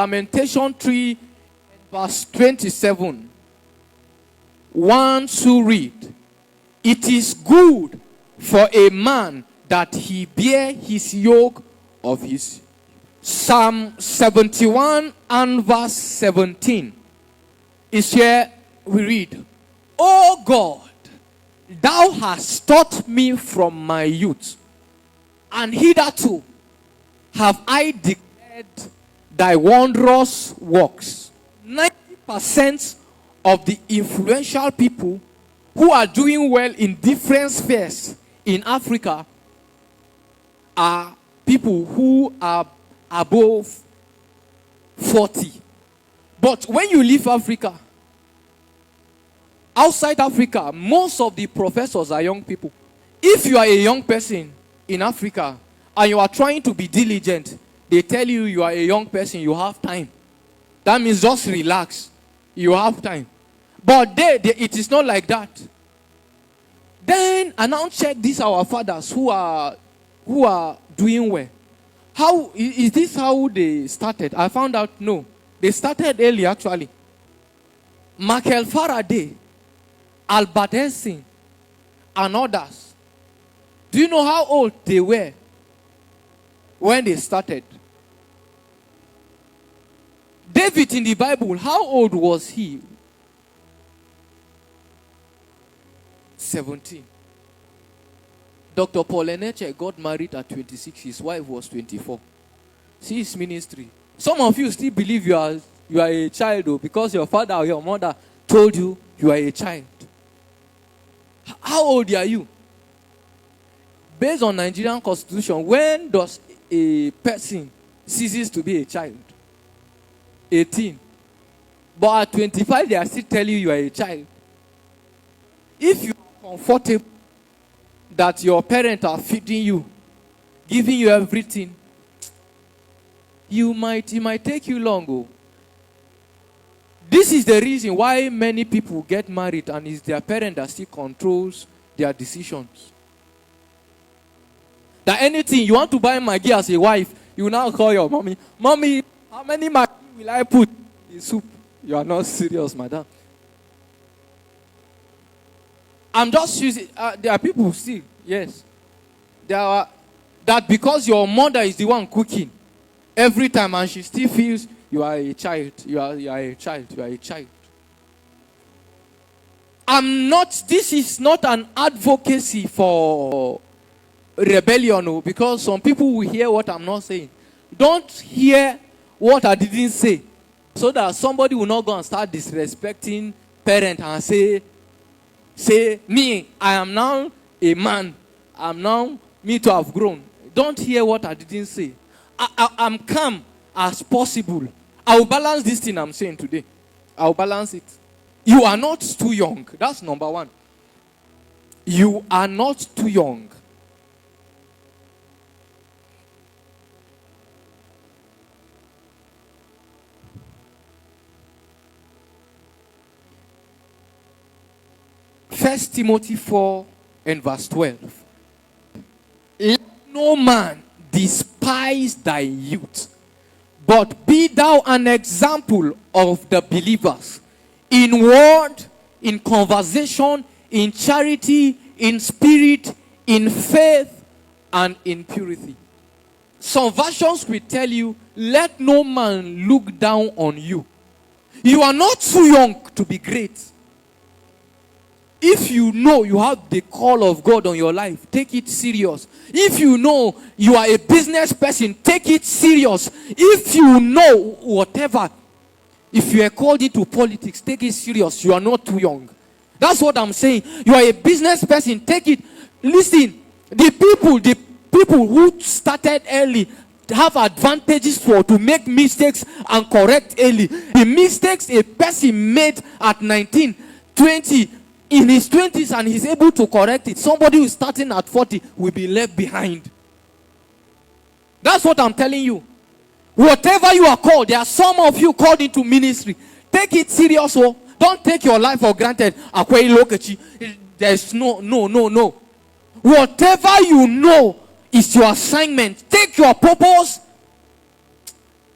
Lamentation 3, verse 27. One to read. It is good for a man that he bear his yoke of his. Psalm 71 and verse 17 is here we read, O God, thou hast taught me from my youth, and hitherto have I declared thy wondrous works. 90% of the influential people who are doing well in different spheres in Africa are people who are above 40. But when you leave Africa, outside Africa, most of the professors are young people. If you are a young person in Africa and you are trying to be diligent, they tell you you are a young person, you have time. That means just relax. You have time. But it is not like that. Then I now check these our fathers who are doing well. How is this how they started? I found out no. They started early actually. Michael Faraday, Albert Einstein, and others. Do you know how old they were when they started? David in the Bible, how old was he? 17. Dr. Paul Eneche got married at 26. His wife was 24. See his ministry. Some of you still believe you are a child though, because your father or your mother told you you are a child. How old are you? Based on Nigerian constitution, when does a person ceases to be a child? 18. But at 25, they are still telling you are a child. If you are comfortable that your parents are feeding you, giving you everything, it might take you long. Oh. This is the reason why many people get married and it's their parent that still controls their decisions. That anything, you want to buy Maggi as a wife, you now call your mommy, Mommy, how many Maggi will I put in soup? You are not serious, madam. I'm just using, there are people who still, yes. There are, that because your mother is the one cooking every time and she still feels you are a child, you are a child, you are a child. This is not an advocacy for rebellion, because some people will hear what I'm not saying. Don't hear what I didn't say, so that somebody will not go and start disrespecting parent and say, me, I am now a man. I'm now me to have grown. Don't hear what I didn't say. I'm calm as possible. I will balance this thing I'm saying today. I will balance it. You are not too young. That's number one. You are not too young. First Timothy 4 and verse 12. Let no man despise thy youth, but be thou an example of the believers in word, in conversation, in charity, in spirit, in faith, and in purity. Some versions will tell you, let no man look down on you. You are not too young to be great. If you know you have the call of God on your life, take it serious. If you know you are a business person, take it serious. If you know whatever, if you are called into politics, take it serious. You are not too young. That's what I'm saying. You are a business person, take it. Listen, the people who started early have advantages to make mistakes and correct early. The mistakes a person made at 19, 20, in his 20s and he's able to correct it, somebody who is starting at 40 will be left behind. That's what I'm telling you. Whatever you are called, there are some of you called into ministry. Take it serious. Oh. Don't take your life for granted. There's no. Whatever you know is your assignment. Take your purpose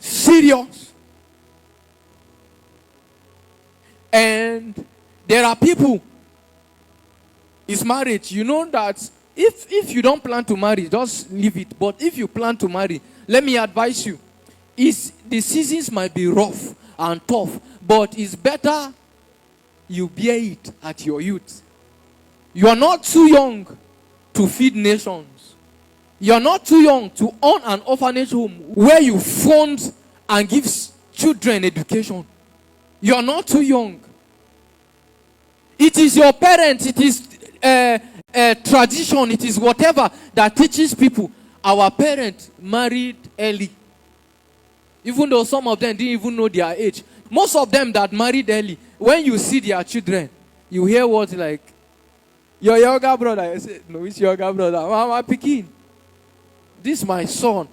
serious. And there are people, it's marriage. You know that if you don't plan to marry, just leave it. But if you plan to marry, let me advise you. The seasons might be rough and tough, but it's better you bear it at your youth. You are not too young to feed nations. You are not too young to own an orphanage home where you fund and give children education. You are not too young. It is your parents, it is tradition, it is whatever that teaches people. Our parents married early. Even though some of them didn't even know their age. Most of them that married early, when you see their children, you hear words like, your younger brother. I say, no, it's your younger brother. Mama Pekin. This is my son.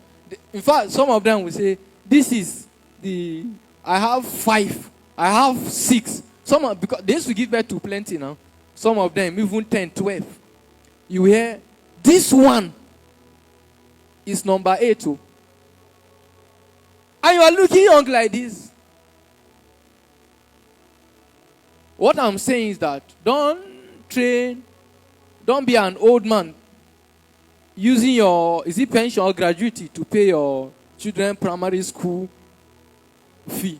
In fact, some of them will say, this is I have 5. I have 6. Because they used to give birth to plenty now. Some of them, even 10, 12. You hear, this one is number 8. Oh. And you are looking young like this. What I'm saying is that don't be an old man using your, is it pension or gratuity to pay your children primary school fee.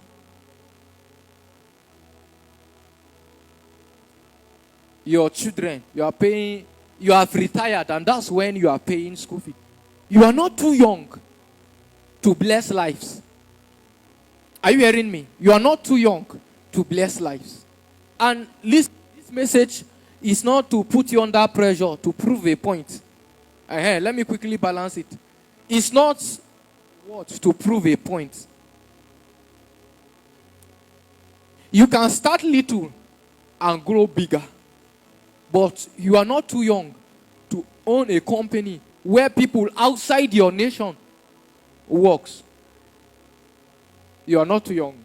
Your children, you have retired, and that's when you are paying school fee. You are not too young to bless lives. Are you hearing me? You are not too young to bless lives. And listen, this message is not to put you under pressure to prove a point. Let me quickly balance it. It's not what to prove a point. You can start little and grow bigger. But you are not too young to own a company where people outside your nation works. You are not too young.